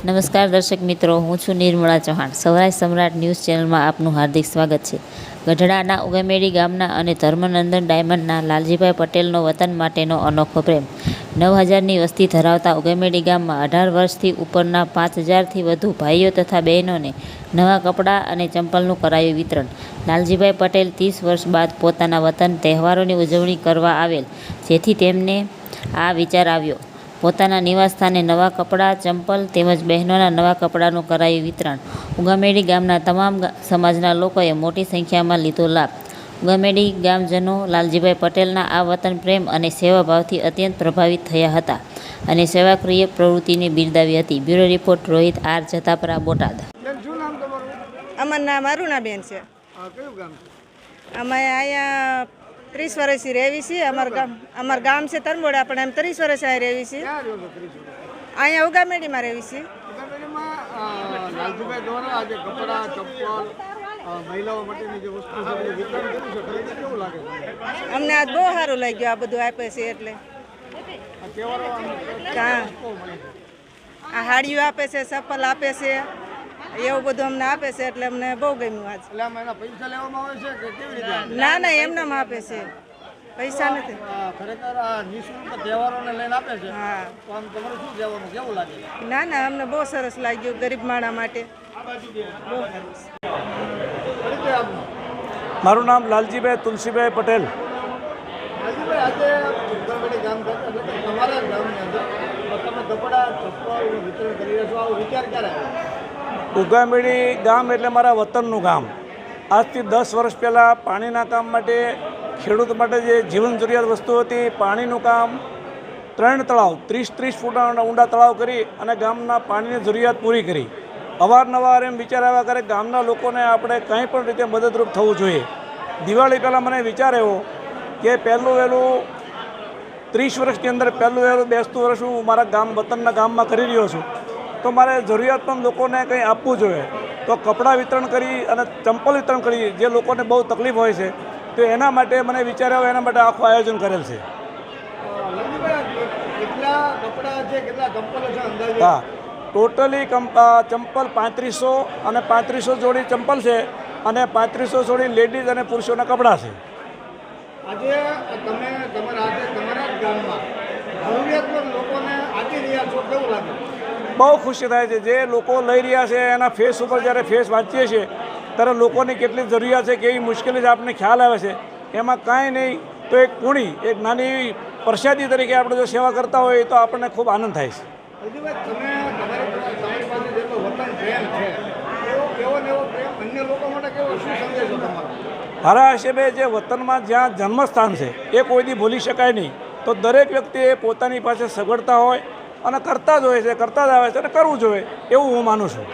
નમસ્કાર દર્શક મિત્રો, હું છું નિર્મળા ચૌહાણ. સૌરાષ્ટ્ર સમ્રાટ ન્યૂઝ ચેનલમાં આપનું હાર્દિક સ્વાગત છે. ગઢડાના ઉગામેડી ગામના અને ધર્મનંદન ડાયમંડના લાલજીભાઈ પટેલનો વતન માટેનો અનોખો પ્રેમ. 9000ની વસ્તી ધરાવતા ઉગામેડી ગામમાં 18 વર્ષથી ઉપરના 5000થી વધુ ભાઈઓ તથા બહેનોને નવા કપડાં અને ચંપલનું કરાયું વિતરણ. લાલજીભાઈ પટેલ 30 વર્ષ બાદ પોતાના વતન તહેવારોની ઉજવણી કરવા આવેલ, જેથી તેમને આ વિચાર આવ્યો. પોતાના નિવાસસ્થાને નવા કપડાં, ચંપલ તેમજ બહેનોના નવા કપડાંનું કરાયું વિતરણ. ઉગામેડી ગામના તમામ સમાજના લોકોએ મોટી સંખ્યામાં લીધો લાભ. ઉગામેડી ગામજનો લાલજીભાઈ પટેલના આ વતન પ્રેમ અને સેવાભાવથી અત્યંત પ્રભાવિત થયા હતા અને સેવાકીય પ્રવૃત્તિને બિરદાવી હતી. Bureau report Rohit R Jatapara, Botad. મારું નામ બેન છે. અમે અહીંયા 30 વર્ષથી રહેવી છીએ. અમાર ગામ છે તરમોડા, પણ એમ 30 વર્ષ અહીં રહેવી છીએ. અહીંયા ઉગામેડીમાં રહેવી છીએ. અમને આજ બહુ સારું લાગ્યું. આ બધું આપે છે એટલે આ હાડીઓ આપે છે, ચપ્પલ આપે છે, એવું બધું અમને આપે છે એટલે અમને બહુ ગમ્યું. આજ પૈસા લેવામાં આવે છે કે કેવી રીતે? ના, એમનામ આપે છે, પૈસા નથી. ખરેખર આ નિઃશુલ્ક તહેવારોને લઈને આપે છે. હા, તો આમ તમારે શું કહેવાનું, કેવું લાગે? ના, અમને બહુ સરસ લાગ્યું. ગરીબ માણસ માટે બહુ સરસ. મારું નામ લાલજીભાઈ તુલસીભાઈ પટેલ. લાલજીભાઈ, આજે ઉગામેડી ગામ ખાતે એટલે કે તમારા ગામની અંદર તમે કપડાં ચપ્પલનું વિતરણ કરી રહ્યા છો, આવો વિચાર ક્યારે આવ્યો? ઉગામેડી ગામ એટલે મારા વતનનું ગામ. આજથી 10 વર્ષ પહેલાં પાણીના કામ માટે, ખેડૂત માટે જે જીવન જરૂરિયાત વસ્તુ હતી, પાણીનું કામ 3 તળાવ 30 ફૂટ ઊંડા તળાવ કરી અને ગામના પાણીની જરૂરિયાત પૂરી કરી. અવારનવાર એમ વિચાર આવ્યા કરે ગામના લોકોને આપણે કંઈ પણ રીતે મદદરૂપ થવું જોઈએ. દિવાળી પહેલાં મને વિચાર આવ્યો કે પહેલું વહેલું 30 વર્ષની અંદર પહેલું વહેલું બેસતું વર્ષ હું મારા ગામ વતનના ગામમાં કરી રહ્યો છું, તો મારે જરૂરિયાતમંદ લોકોને કંઈ આપવું જોઈએ. તો કપડાં વિતરણ કરી અને ચંપલ વિતરણ કરી, જે લોકોને બહુ તકલીફ હોય છે, તો એના માટે મને વિચાર આવ્યો, એના માટે આખું આયોજન કરેલ છે. હા, ટોટલી ચંપલ 3500 અને 3500 જોડી ચંપલ છે અને 3500 જોડી લેડીઝ અને પુરુષોના કપડાં છે. આજે તમે તમારા ગામમાં જરૂરિયાતમંદ લોકોને આપી રહ્યા છો, કેવું લાગે? બહુ ખુશી થાય છે. જે લોકો લઈ રહ્યા છે એના ફેસ ઉપર જ્યારે ફેસ વાંચીએ છીએ ત્યારે લોકોની કેટલી જરૂરિયાત છે, કેવી મુશ્કેલી છે, આપણને ખ્યાલ આવે છે. એમાં કાંઈ નહીં તો એક પૂણી, એક નાની એવી પ્રસાદી તરીકે આપણે જો સેવા કરતા હોઈએ તો આપણને ખૂબ આનંદ થાય છે. તમારી પાસે જેટલો વતન પ્રેમ છે, એવો ને એવો પ્રેમ અન્ય લોકો માટે કેવો, શું સંદેશો તમારો? મારા હિસાબે જે વતનમાં જ્યાં જન્મસ્થાન છે એ કોઈથી ભૂલી શકાય નહીં. તો દરેક વ્યક્તિએ પોતાની પાસે સગવડતા હોય અને કરતા જ હોય છે, કરતા જ આવે છે અને કરવું જોઈએ, એવું હું માનું છું.